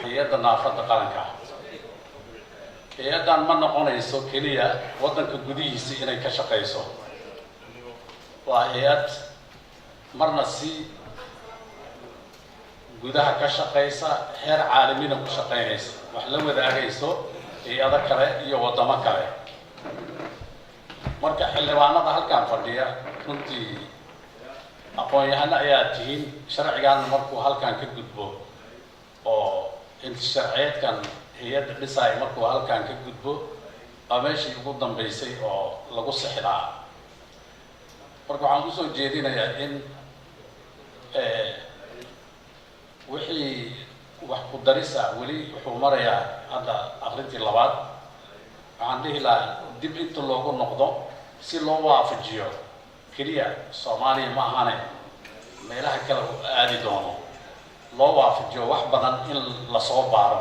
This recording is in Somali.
hay'adda naafada qaranka hay'addan ma noqonayso kaliya wadanka gudihiisa inay ka shaqeyso waa hay'ad marna si gudaha ka shaqeysa heer caalamiina ku shaqeynaysa wax la wadaagayso hay'ado kale iyo wadamo kale marka xildhibaanada halkan fadhiya runtii aqoon-yahano ayaa tihiin sharcigan markuu halkan ka gudbo oo inta sharciyeedkan hay'adda dhisay markuu halkan ka gudbo waa meeshii ugu dambeysay oo lagu sixdaa marka waxaan kusoo jeedinayaa in wixii wax ku darisa weli wuxuu marayaa hadda akhrintii labaad waxaan dhihi lahaa dib inta loogu noqdo si loo waafajiyo keliya Soomaaliya ma ahane meelaha kale oo aadi doono loo waafajiyo wax badan in la soo baaro